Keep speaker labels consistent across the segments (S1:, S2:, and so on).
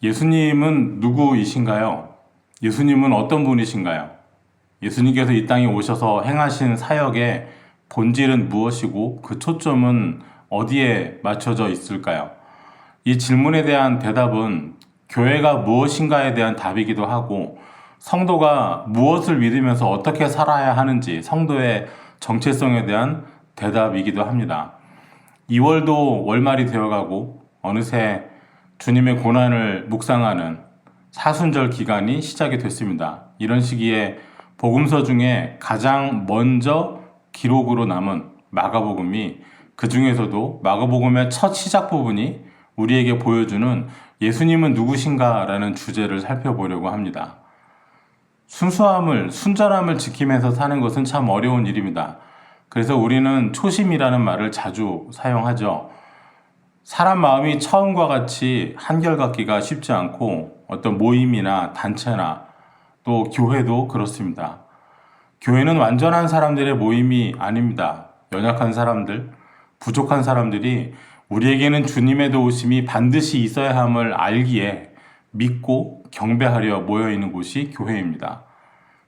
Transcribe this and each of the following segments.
S1: 예수님은 누구이신가요? 예수님은 어떤 분이신가요? 예수님께서 이 땅에 오셔서 행하신 사역의 본질은 무엇이고 그 초점은 어디에 맞춰져 있을까요? 이 질문에 대한 대답은 교회가 무엇인가에 대한 답이기도 하고 성도가 무엇을 믿으면서 어떻게 살아야 하는지 성도의 정체성에 대한 대답이기도 합니다. 2월도 월말이 되어가고 어느새 주님의 고난을 묵상하는 사순절 기간이 시작이 됐습니다. 이런 시기에 복음서 중에 가장 먼저 기록으로 남은 마가복음이 그 중에서도 마가복음의 첫 시작 부분이 우리에게 보여주는 예수님은 누구신가라는 주제를 살펴보려고 합니다. 순전함을 지키면서 사는 것은 참 어려운 일입니다. 그래서 우리는 초심이라는 말을 자주 사용하죠. 사람 마음이 처음과 같이 한결같기가 쉽지 않고 어떤 모임이나 단체나 또 교회도 그렇습니다. 교회는 완전한 사람들의 모임이 아닙니다. 연약한 사람들, 부족한 사람들이 우리에게는 주님의 도우심이 반드시 있어야 함을 알기에 믿고 경배하려 모여있는 곳이 교회입니다.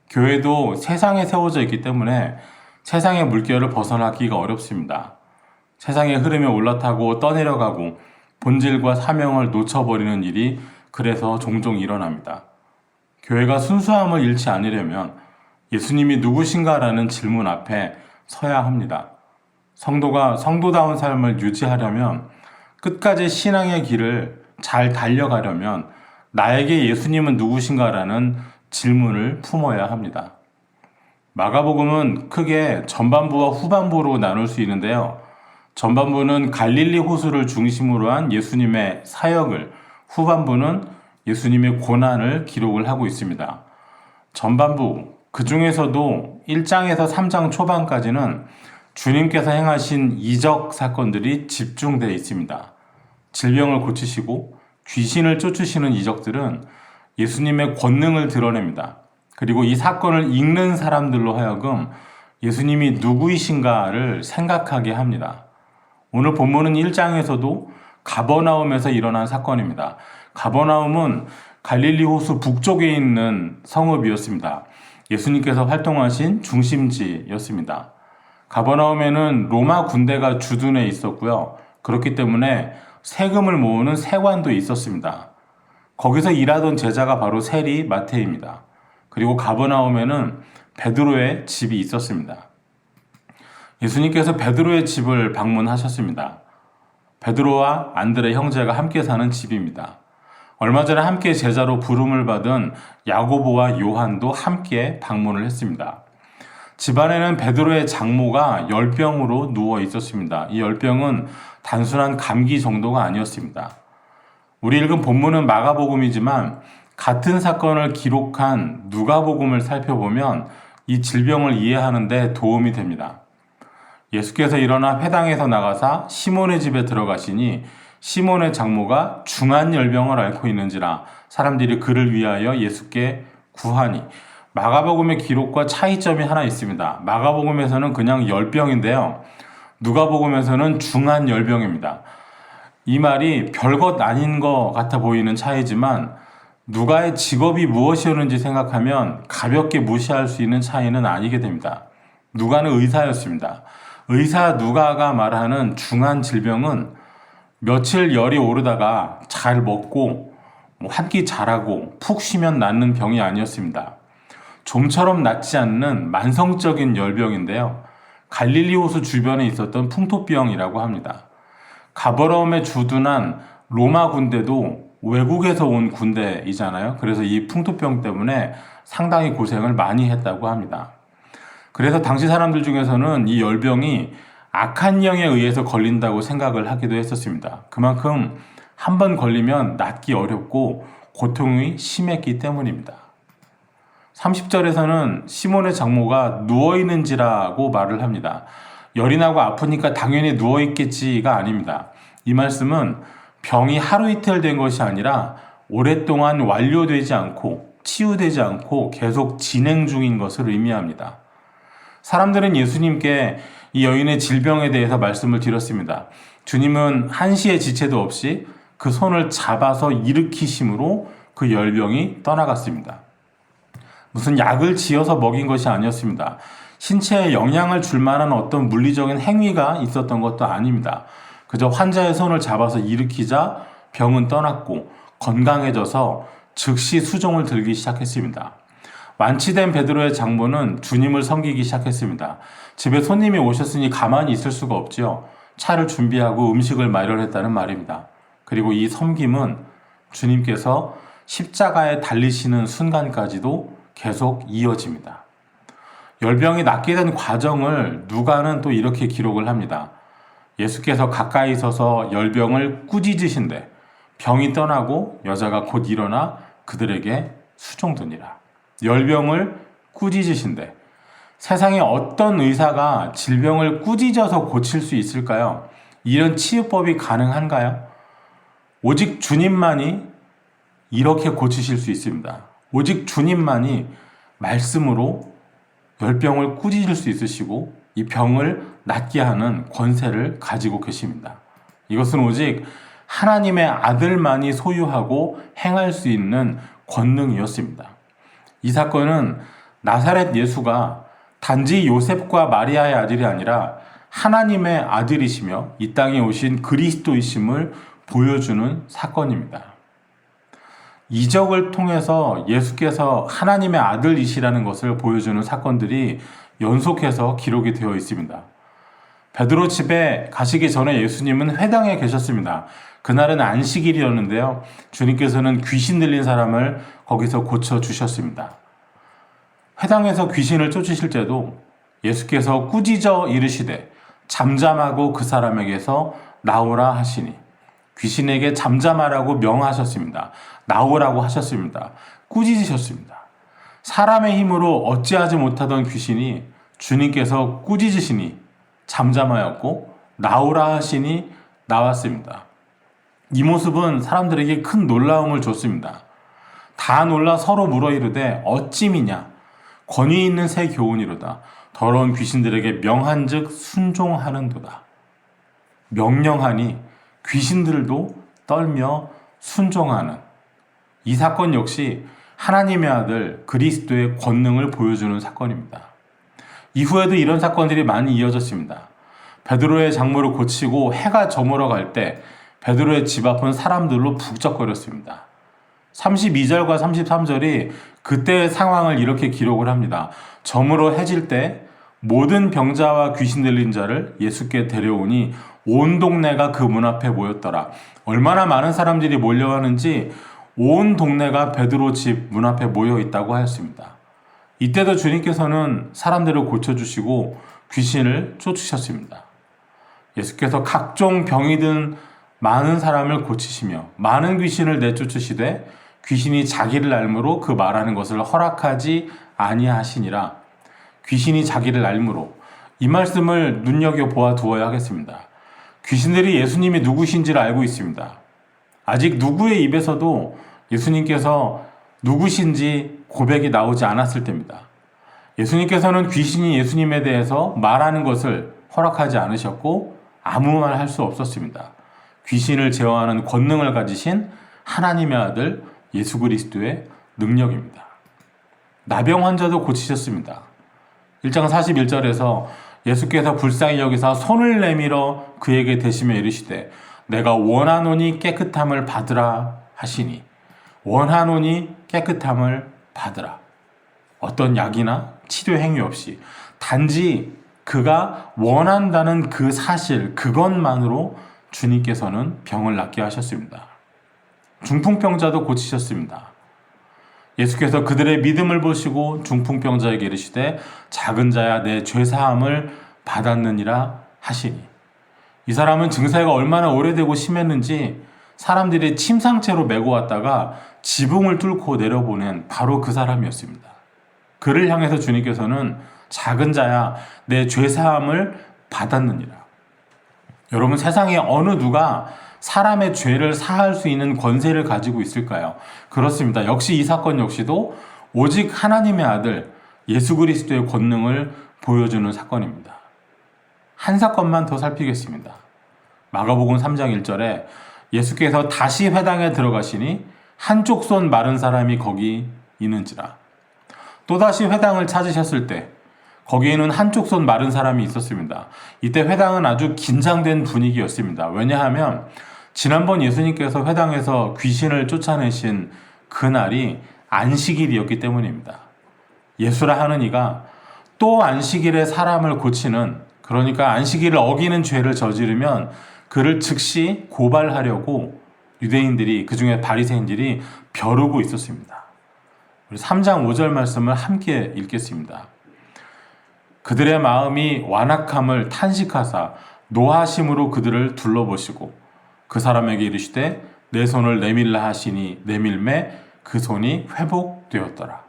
S1: 교회도 세상에 세워져 있기 때문에 세상의 물결을 벗어나기가 어렵습니다. 세상의 흐름에 올라타고 떠내려가고 본질과 사명을 놓쳐버리는 일이 그래서 종종 일어납니다. 교회가 순수함을 잃지 않으려면 예수님이 누구신가라는 질문 앞에 서야 합니다. 성도가 성도다운 삶을 유지하려면 끝까지 신앙의 길을 잘 달려가려면 나에게 예수님은 누구신가라는 질문을 품어야 합니다. 마가복음은 크게 전반부와 후반부로 나눌 수 있는데요. 전반부는 갈릴리 호수를 중심으로 한 예수님의 사역을, 후반부는 예수님의 고난을 기록을 하고 있습니다. 전반부, 그 중에서도 1장에서 3장 초반까지는 주님께서 행하신 이적 사건들이 집중되어 있습니다. 질병을 고치시고 귀신을 쫓으시는 이적들은 예수님의 권능을 드러냅니다. 그리고 이 사건을 읽는 사람들로 하여금 예수님이 누구이신가를 생각하게 합니다. 오늘 본문은 1장에서도 가버나움에서 일어난 사건입니다. 가버나움은 갈릴리 호수 북쪽에 있는 성읍이었습니다. 예수님께서 활동하신 중심지였습니다. 가버나움에는 로마 군대가 주둔해 있었고요. 그렇기 때문에 세금을 모으는 세관도 있었습니다. 거기서 일하던 제자가 바로 세리 마태입니다. 그리고 가버나움에는 베드로의 집이 있었습니다. 예수님께서 베드로의 집을 방문하셨습니다. 베드로와 안드레 형제가 함께 사는 집입니다. 얼마 전에 함께 제자로 부름을 받은 야고보와 요한도 함께 방문을 했습니다. 집안에는 베드로의 장모가 열병으로 누워 있었습니다. 이 열병은 단순한 감기 정도가 아니었습니다. 우리 읽은 본문은 마가복음이지만 같은 사건을 기록한 누가복음을 살펴보면 이 질병을 이해하는 데 도움이 됩니다. 예수께서 일어나 회당에서 나가사 시몬의 집에 들어가시니 시몬의 장모가 중한 열병을 앓고 있는지라 사람들이 그를 위하여 예수께 구하니. 마가복음의 기록과 차이점이 하나 있습니다. 마가복음에서는 그냥 열병인데요. 누가복음에서는 중한 열병입니다. 이 말이 별것 아닌 것 같아 보이는 차이지만 누가의 직업이 무엇이었는지 생각하면 가볍게 무시할 수 있는 차이는 아니게 됩니다. 누가는 의사였습니다. 의사 누가가 말하는 중한 질병은 며칠 열이 오르다가 잘 먹고 한 끼 잘하고 푹 쉬면 낫는 병이 아니었습니다. 좀처럼 낫지 않는 만성적인 열병인데요. 갈릴리 호수 주변에 있었던 풍토병이라고 합니다. 가버나움에 주둔한 로마 군대도 외국에서 온 군대이잖아요. 그래서 이 풍토병 때문에 상당히 고생을 많이 했다고 합니다. 그래서 당시 사람들 중에서는 이 열병이 악한 영에 의해서 걸린다고 생각을 하기도 했었습니다. 그만큼 한 번 걸리면 낫기 어렵고 고통이 심했기 때문입니다. 30절에서는 시몬의 장모가 누워있는지라고 말을 합니다. 열이 나고 아프니까 당연히 누워있겠지가 아닙니다. 이 말씀은 병이 하루 이틀 된 것이 아니라 오랫동안 완료되지 않고 치유되지 않고 계속 진행 중인 것을 의미합니다. 사람들은 예수님께 이 여인의 질병에 대해서 말씀을 드렸습니다. 주님은 한시의 지체도 없이 그 손을 잡아서 일으키심으로 그 열병이 떠나갔습니다. 무슨 약을 지어서 먹인 것이 아니었습니다. 신체에 영향을 줄 만한 어떤 물리적인 행위가 있었던 것도 아닙니다. 그저 환자의 손을 잡아서 일으키자 병은 떠났고 건강해져서 즉시 수종을 들기 시작했습니다. 완치된 베드로의 장모는 주님을 섬기기 시작했습니다. 집에 손님이 오셨으니 가만히 있을 수가 없지요. 차를 준비하고 음식을 마련했다는 말입니다. 그리고 이 섬김은 주님께서 십자가에 달리시는 순간까지도 계속 이어집니다. 열병이 낫게 된 과정을 누가는 또 이렇게 기록을 합니다. 예수께서 가까이 서서 열병을 꾸짖으신대 병이 떠나고 여자가 곧 일어나 그들에게 수종드니라. 열병을 꾸짖으신대. 세상에 어떤 의사가 질병을 꾸짖어서 고칠 수 있을까요? 이런 치유법이 가능한가요? 오직 주님만이 이렇게 고치실 수 있습니다. 오직 주님만이 말씀으로 열병을 꾸짖을 수 있으시고 이 병을 낫게 하는 권세를 가지고 계십니다. 이것은 오직 하나님의 아들만이 소유하고 행할 수 있는 권능이었습니다. 이 사건은 나사렛 예수가 단지 요셉과 마리아의 아들이 아니라 하나님의 아들이시며 이 땅에 오신 그리스도이심을 보여주는 사건입니다. 이적을 통해서 예수께서 하나님의 아들이시라는 것을 보여주는 사건들이 연속해서 기록이 되어 있습니다. 베드로 집에 가시기 전에 예수님은 회당에 계셨습니다. 그날은 안식일이었는데요. 주님께서는 귀신 들린 사람을 거기서 고쳐주셨습니다. 회당에서 귀신을 쫓으실 때도 예수께서 꾸짖어 이르시되 잠잠하고 그 사람에게서 나오라 하시니 귀신에게 잠잠하라고 명하셨습니다. 나오라고 하셨습니다. 꾸짖으셨습니다. 사람의 힘으로 어찌하지 못하던 귀신이 주님께서 꾸짖으시니 잠잠하였고 나오라 하시니 나왔습니다. 이 모습은 사람들에게 큰 놀라움을 줬습니다. 다 놀라 서로 물어 이르되 어찌미냐 권위 있는 새 교훈이로다. 더러운 귀신들에게 명한즉 순종하는도다. 명령하니 귀신들도 떨며 순종하는 이 사건 역시 하나님의 아들 그리스도의 권능을 보여주는 사건입니다. 이후에도 이런 사건들이 많이 이어졌습니다. 베드로의 장모를 고치고 해가 저물어 갈 때 베드로의 집 앞은 사람들로 북적거렸습니다. 32절과 33절이 그때의 상황을 이렇게 기록을 합니다. 저물어 해질 때 모든 병자와 귀신 들린 자를 예수께 데려오니 온 동네가 그 문 앞에 모였더라. 얼마나 많은 사람들이 몰려왔는지 온 동네가 베드로 집 문 앞에 모여 있다고 하였습니다. 이때도 주님께서는 사람들을 고쳐주시고 귀신을 쫓으셨습니다. 예수께서 각종 병이 든 많은 사람을 고치시며 많은 귀신을 내쫓으시되 귀신이 자기를 앓므로 그 말하는 것을 허락하지 아니하시니라. 귀신이 자기를 앓므로 이 말씀을 눈여겨보아 두어야 하겠습니다. 귀신들이 예수님이 누구신지를 알고 있습니다. 아직 누구의 입에서도 예수님께서 누구신지 고백이 나오지 않았을 때입니다. 예수님께서는 귀신이 예수님에 대해서 말하는 것을 허락하지 않으셨고 아무 말 할 수 없었습니다. 귀신을 제어하는 권능을 가지신 하나님의 아들 예수 그리스도의 능력입니다. 나병 환자도 고치셨습니다. 1장 41절에서 예수께서 불쌍히 여기사 손을 내밀어 그에게 대시며 이르시되 내가 원하노니 깨끗함을 받으라 하시니 원하노니 깨끗함을 받으라. 어떤 약이나 치료 행위 없이 단지 그가 원한다는 그 사실 그것만으로 주님께서는 병을 낫게 하셨습니다. 중풍병자도 고치셨습니다. 예수께서 그들의 믿음을 보시고 중풍병자에게 이르시되 작은 자야 내 죄사함을 받았느니라 하시니 이 사람은 증세가 얼마나 오래되고 심했는지 사람들이 침상채로 메고 왔다가 지붕을 뚫고 내려보낸 바로 그 사람이었습니다. 그를 향해서 주님께서는 작은 자야 내 죄사함을 받았느니라. 여러분 세상에 어느 누가 사람의 죄를 사할 수 있는 권세를 가지고 있을까요? 그렇습니다. 역시 이 사건 역시도 오직 하나님의 아들 예수 그리스도의 권능을 보여주는 사건입니다. 한 사건만 더 살피겠습니다. 마가복음 3장 1절에 예수께서 다시 회당에 들어가시니 한쪽 손 마른 사람이 거기 있는지라. 또다시 회당을 찾으셨을 때 거기에는 한쪽 손 마른 사람이 있었습니다. 이때 회당은 아주 긴장된 분위기였습니다. 왜냐하면 지난번 예수님께서 회당에서 귀신을 쫓아내신 그날이 안식일이었기 때문입니다. 예수라 하는 이가 또 안식일에 사람을 고치는, 그러니까 안식일을 어기는 죄를 저지르면 그를 즉시 고발하려고 유대인들이, 그중에 바리새인들이 벼르고 있었습니다. 우리 3장 5절 말씀을 함께 읽겠습니다. 그들의 마음이 완악함을 탄식하사 노하심으로 그들을 둘러보시고 그 사람에게 이르시되 내 손을 내밀라 하시니 내밀매 그 손이 회복되었더라.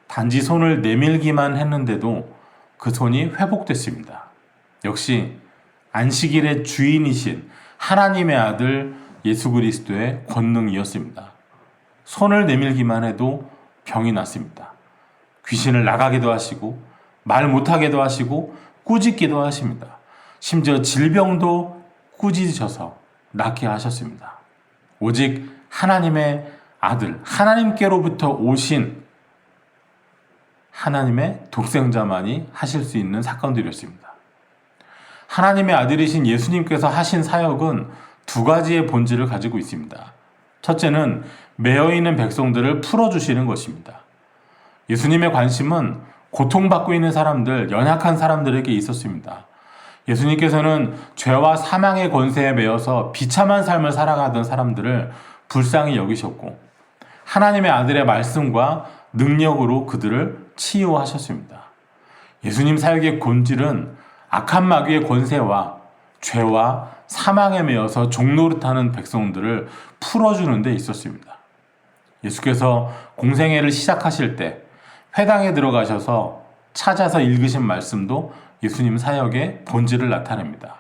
S1: 단지 손을 내밀기만 했는데도 그 손이 회복됐습니다. 역시 안식일의 주인이신 하나님의 아들 예수 그리스도의 권능이었습니다. 손을 내밀기만 해도 병이 났습니다. 귀신을 나가기도 하시고 말 못하게도 하시고 꾸짖기도 하십니다. 심지어 질병도 꾸짖으셔서 낫게 하셨습니다. 오직 하나님의 아들, 하나님께로부터 오신 하나님의 독생자만이 하실 수 있는 사건들이었습니다. 하나님의 아들이신 예수님께서 하신 사역은 두 가지의 본질을 가지고 있습니다. 첫째는 매여있는 백성들을 풀어주시는 것입니다. 예수님의 관심은 고통받고 있는 사람들, 연약한 사람들에게 있었습니다. 예수님께서는 죄와 사망의 권세에 매여서 비참한 삶을 살아가던 사람들을 불쌍히 여기셨고 하나님의 아들의 말씀과 능력으로 그들을 치유하셨습니다. 예수님 사역의 본질은 악한 마귀의 권세와 죄와 사망에 매여서 종노릇하는 백성들을 풀어주는 데 있었습니다. 예수께서 공생애를 시작하실 때 회당에 들어가셔서 찾아서 읽으신 말씀도 예수님 사역의 본질을 나타냅니다.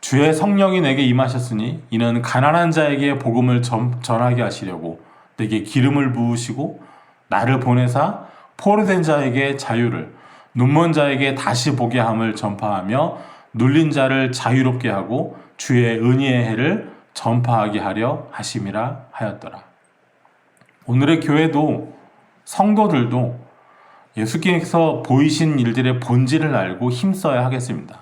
S1: 주의 성령이 내게 임하셨으니 이는 가난한 자에게 복음을 전하게 하시려고 내게 기름을 부으시고 나를 보내사 포로된 자에게 자유를, 눈먼 자에게 다시 보게 함을 전파하며 눌린 자를 자유롭게 하고 주의 은혜의 해를 전파하게 하려 하심이라 하였더라. 오늘의 교회도 성도들도 예수께서 보이신 일들의 본질을 알고 힘써야 하겠습니다.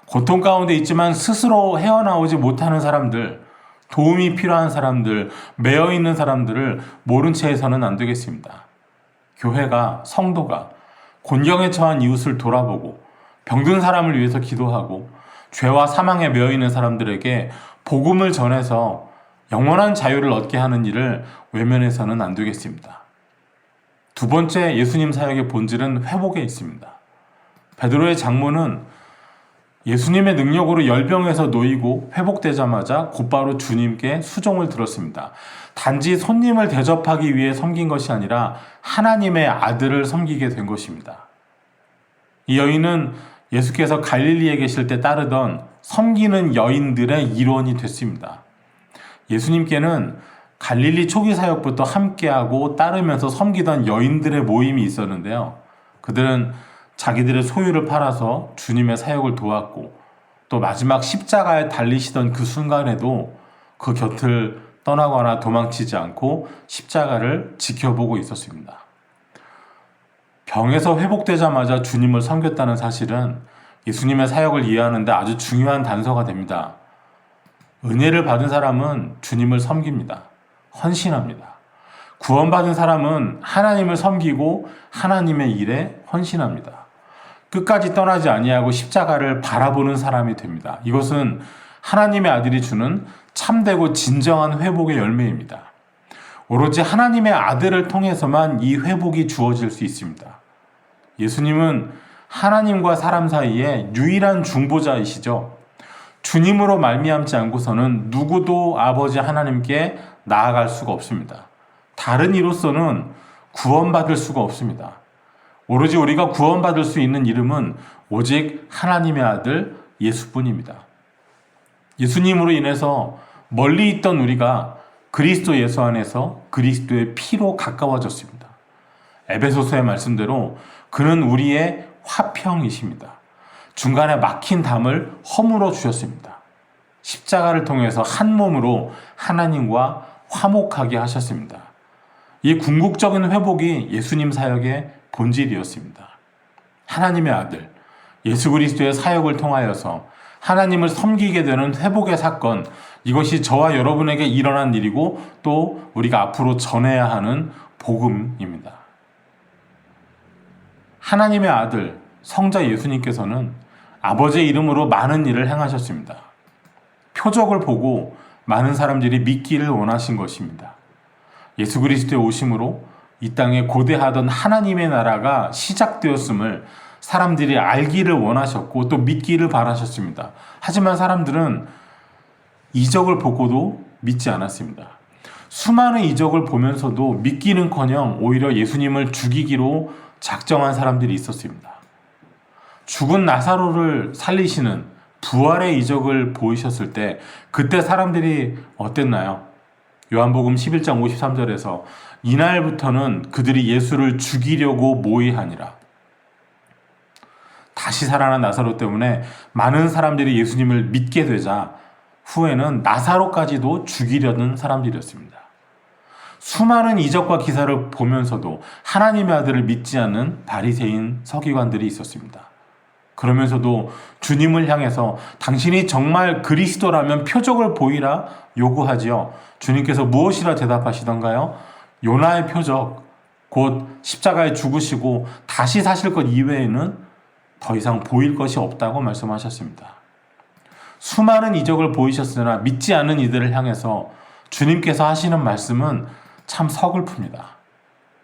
S1: 고통 가운데 있지만 스스로 헤어나오지 못하는 사람들, 도움이 필요한 사람들, 매여있는 사람들을 모른 채 해서는 안 되겠습니다. 교회가, 성도가 곤경에 처한 이웃을 돌아보고 병든 사람을 위해서 기도하고 죄와 사망에 매여있는 사람들에게 복음을 전해서 영원한 자유를 얻게 하는 일을 외면해서는 안 되겠습니다. 두 번째 예수님 사역의 본질은 회복에 있습니다. 베드로의 장모는 예수님의 능력으로 열병에서 놓이고 회복되자마자 곧바로 주님께 수종을 들었습니다. 단지 손님을 대접하기 위해 섬긴 것이 아니라 하나님의 아들을 섬기게 된 것입니다. 이 여인은 예수께서 갈릴리에 계실 때 따르던 섬기는 여인들의 일원이 됐습니다. 예수님께는 갈릴리 초기 사역부터 함께하고 따르면서 섬기던 여인들의 모임이 있었는데요. 그들은 자기들의 소유를 팔아서 주님의 사역을 도왔고 또 마지막 십자가에 달리시던 그 순간에도 그 곁을 떠나거나 도망치지 않고 십자가를 지켜보고 있었습니다. 병에서 회복되자마자 주님을 섬겼다는 사실은 예수님의 사역을 이해하는 데 아주 중요한 단서가 됩니다. 은혜를 받은 사람은 주님을 섬깁니다. 헌신합니다. 구원받은 사람은 하나님을 섬기고 하나님의 일에 헌신합니다. 끝까지 떠나지 아니하고 십자가를 바라보는 사람이 됩니다. 이것은 하나님의 아들이 주는 참되고 진정한 회복의 열매입니다. 오로지 하나님의 아들을 통해서만 이 회복이 주어질 수 있습니다. 예수님은 하나님과 사람 사이에 유일한 중보자이시죠. 주님으로 말미암지 않고서는 누구도 아버지 하나님께 나아갈 수가 없습니다. 다른 이로서는 구원받을 수가 없습니다. 오로지 우리가 구원받을 수 있는 이름은 오직 하나님의 아들 예수뿐입니다. 예수님으로 인해서 멀리 있던 우리가 그리스도 예수 안에서 그리스도의 피로 가까워졌습니다. 에베소서의 말씀대로 그는 우리의 화평이십니다. 중간에 막힌 담을 허물어 주셨습니다. 십자가를 통해서 한 몸으로 하나님과 화목하게 하셨습니다. 이 궁극적인 회복이 예수님 사역의 본질이었습니다. 하나님의 아들 예수 그리스도의 사역을 통하여서 하나님을 섬기게 되는 회복의 사건, 이것이 저와 여러분에게 일어난 일이고 또 우리가 앞으로 전해야 하는 복음입니다. 하나님의 아들 성자 예수님께서는 아버지의 이름으로 많은 일을 행하셨습니다. 표적을 보고 많은 사람들이 믿기를 원하신 것입니다. 예수 그리스도의 오심으로 이 땅에 고대하던 하나님의 나라가 시작되었음을 사람들이 알기를 원하셨고 또 믿기를 바라셨습니다. 하지만 사람들은 이적을 보고도 믿지 않았습니다. 수많은 이적을 보면서도 믿기는커녕 오히려 예수님을 죽이기로 작정한 사람들이 있었습니다. 죽은 나사로를 살리시는 부활의 이적을 보이셨을 때 그때 사람들이 어땠나요? 요한복음 11장 53절에서 이날부터는 그들이 예수를 죽이려고 모의하니라. 다시 살아난 나사로 때문에 많은 사람들이 예수님을 믿게 되자 후에는 나사로까지도 죽이려는 사람들이었습니다. 수많은 이적과 기사를 보면서도 하나님의 아들을 믿지 않는 바리새인 서기관들이 있었습니다. 그러면서도 주님을 향해서 당신이 정말 그리스도라면 표적을 보이라 요구하지요. 주님께서 무엇이라 대답하시던가요? 요나의 표적, 곧 십자가에 죽으시고 다시 사실 것 이외에는 더 이상 보일 것이 없다고 말씀하셨습니다. 수많은 이적을 보이셨으나 믿지 않는 이들을 향해서 주님께서 하시는 말씀은 참 서글픕니다.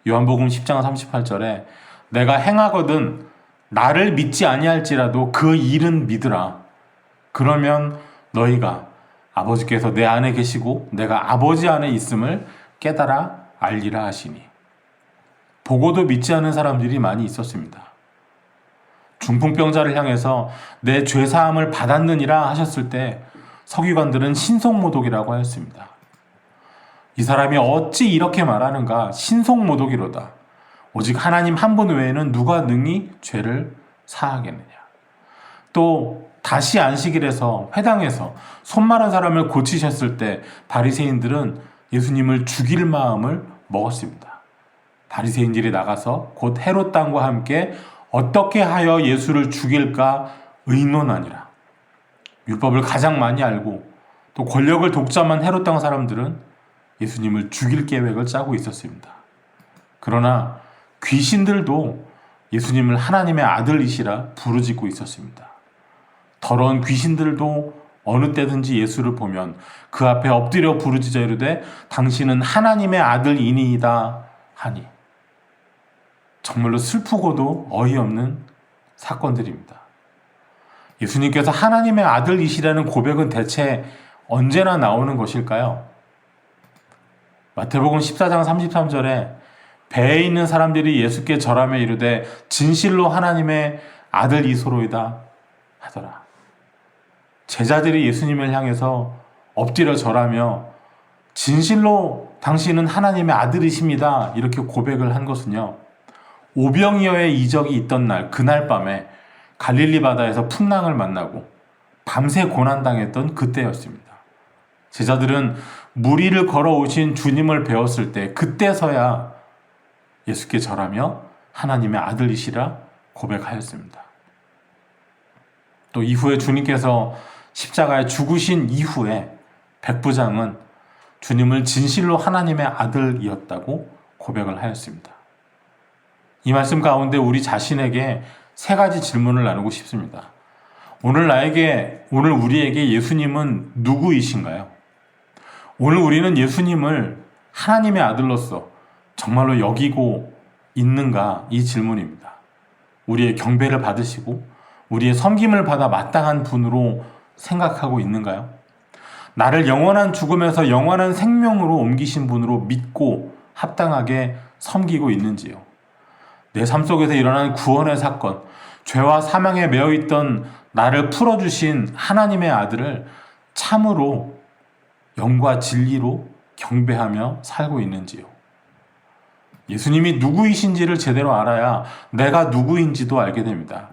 S1: 요한복음 10장 38절에 내가 행하거든 나를 믿지 아니할지라도 그 일은 믿으라. 그러면 너희가 아버지께서 내 안에 계시고 내가 아버지 안에 있음을 깨달아 알리라 하시니. 보고도 믿지 않는 사람들이 많이 있었습니다. 중풍병자를 향해서 내 죄사함을 받았느니라 하셨을 때 서기관들은 신속모독이라고 하였습니다. 이 사람이 어찌 이렇게 말하는가? 신속모독이로다. 오직 하나님 한 분 외에는 누가 능히 죄를 사하겠느냐. 또 다시 안식일에서 회당에서 손 마른 사람을 고치셨을 때 바리새인들은 예수님을 죽일 마음을 먹었습니다. 바리새인들이 나가서 곧 헤롯 당과 함께 어떻게 하여 예수를 죽일까 의논하니라. 율법을 가장 많이 알고 또 권력을 독점한 헤롯 당 사람들은 예수님을 죽일 계획을 짜고 있었습니다. 그러나 귀신들도 예수님을 하나님의 아들이시라 부르짖고 있었습니다. 더러운 귀신들도 어느 때든지 예수를 보면 그 앞에 엎드려 부르짖어 이르되 당신은 하나님의 아들이니이다 하니. 정말로 슬프고도 어이없는 사건들입니다. 예수님께서 하나님의 아들이시라는 고백은 대체 언제나 나오는 것일까요? 마태복음 14장 33절에 배에 있는 사람들이 예수께 절하며 이르되 진실로 하나님의 아들이소로이다 하더라. 제자들이 예수님을 향해서 엎드려 절하며 진실로 당신은 하나님의 아들이십니다 이렇게 고백을 한 것은요, 오병이어의 이적이 있던 날 그날 밤에 갈릴리 바다에서 풍랑을 만나고 밤새 고난당했던 그때였습니다. 제자들은 물 위를 걸어오신 주님을 배웠을 때 그때서야 예수께 절하며 하나님의 아들이시라 고백하였습니다. 또 이후에 주님께서 십자가에 죽으신 이후에 백부장은 주님을 진실로 하나님의 아들이었다고 고백을 하였습니다. 이 말씀 가운데 우리 자신에게 세 가지 질문을 나누고 싶습니다. 오늘 우리에게 예수님은 누구이신가요? 오늘 우리는 예수님을 하나님의 아들로서 정말로 여기고 있는가? 이 질문입니다. 우리의 경배를 받으시고 우리의 섬김을 받아 마땅한 분으로 생각하고 있는가요? 나를 영원한 죽음에서 영원한 생명으로 옮기신 분으로 믿고 합당하게 섬기고 있는지요? 내 삶 속에서 일어난 구원의 사건, 죄와 사망에 매여있던 나를 풀어주신 하나님의 아들을 참으로 영과 진리로 경배하며 살고 있는지요? 예수님이 누구이신지를 제대로 알아야 내가 누구인지도 알게 됩니다.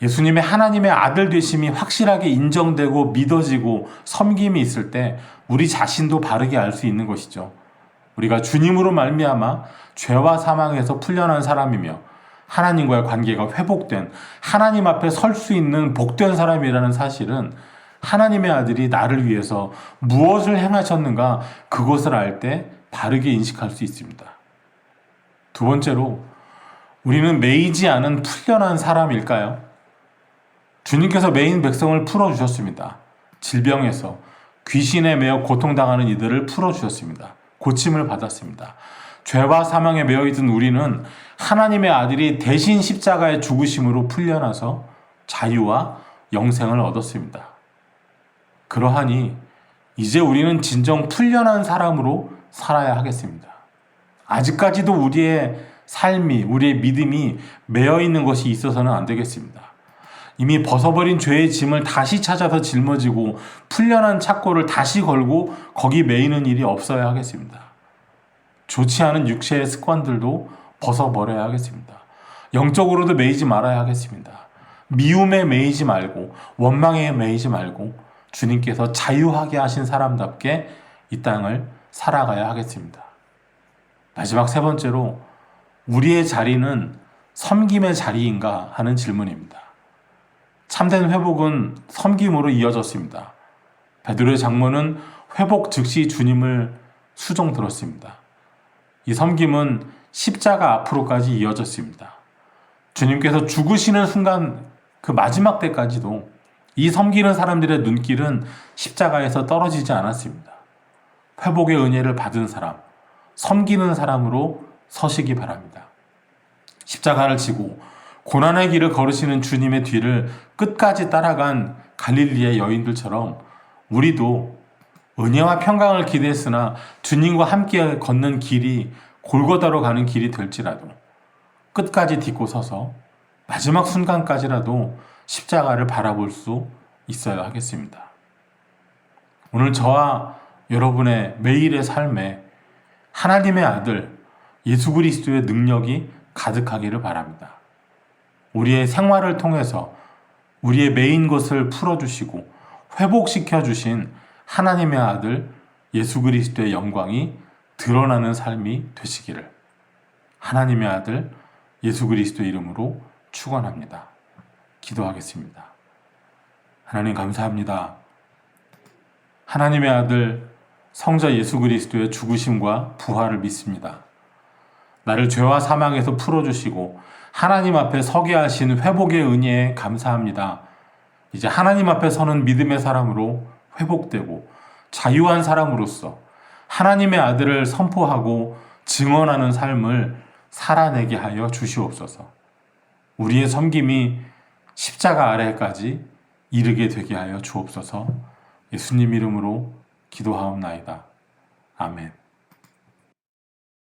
S1: 예수님의 하나님의 아들 되심이 확실하게 인정되고 믿어지고 섬김이 있을 때 우리 자신도 바르게 알 수 있는 것이죠. 우리가 주님으로 말미암아 죄와 사망에서 풀려난 사람이며 하나님과의 관계가 회복된, 하나님 앞에 설 수 있는 복된 사람이라는 사실은 하나님의 아들이 나를 위해서 무엇을 행하셨는가, 그것을 알 때 바르게 인식할 수 있습니다. 두 번째로, 우리는 매이지 않은 풀려난 사람일까요? 주님께서 매인 백성을 풀어주셨습니다. 질병에서, 귀신에 매여 고통당하는 이들을 풀어주셨습니다. 고침을 받았습니다. 죄와 사망에 매여있던 우리는 하나님의 아들이 대신 십자가의 죽으심으로 풀려나서 자유와 영생을 얻었습니다. 그러하니 이제 우리는 진정 풀려난 사람으로 살아야 하겠습니다. 아직까지도 우리의 삶이, 우리의 믿음이 매여있는 것이 있어서는 안 되겠습니다. 이미 벗어버린 죄의 짐을 다시 찾아서 짊어지고 풀려난 착고를 다시 걸고 거기 매이는 일이 없어야 하겠습니다. 좋지 않은 육체의 습관들도 벗어버려야 하겠습니다. 영적으로도 매이지 말아야 하겠습니다. 미움에 매이지 말고 원망에 매이지 말고 주님께서 자유하게 하신 사람답게 이 땅을 살아가야 하겠습니다. 마지막 세 번째로, 우리의 자리는 섬김의 자리인가 하는 질문입니다. 참된 회복은 섬김으로 이어졌습니다. 베드로의 장모는 회복 즉시 주님을 수종 들었습니다. 이 섬김은 십자가 앞으로까지 이어졌습니다. 주님께서 죽으시는 순간 그 마지막 때까지도 이 섬기는 사람들의 눈길은 십자가에서 떨어지지 않았습니다. 회복의 은혜를 받은 사람, 섬기는 사람으로 서시기 바랍니다. 십자가를 지고 고난의 길을 걸으시는 주님의 뒤를 끝까지 따라간 갈릴리의 여인들처럼 우리도 은혜와 평강을 기대했으나 주님과 함께 걷는 길이 골고다로 가는 길이 될지라도 끝까지 딛고 서서 마지막 순간까지라도 십자가를 바라볼 수 있어야 하겠습니다. 오늘 저와 여러분의 매일의 삶에 하나님의 아들 예수 그리스도의 능력이 가득하기를 바랍니다. 우리의 생활을 통해서 우리의 매인 것을 풀어주시고 회복시켜 주신 하나님의 아들 예수 그리스도의 영광이 드러나는 삶이 되시기를 하나님의 아들 예수 그리스도의 이름으로 축원합니다. 기도하겠습니다. 하나님 감사합니다. 하나님의 아들 성자 예수 그리스도의 죽으심과 부활을 믿습니다. 나를 죄와 사망에서 풀어주시고 하나님 앞에 서게 하신 회복의 은혜에 감사합니다. 이제 하나님 앞에 서는 믿음의 사람으로 회복되고 자유한 사람으로서 하나님의 아들을 선포하고 증언하는 삶을 살아내게 하여 주시옵소서. 우리의 섬김이 십자가 아래까지 이르게 되게 하여 주옵소서. 예수님 이름으로 기도하옵나이다. 아멘.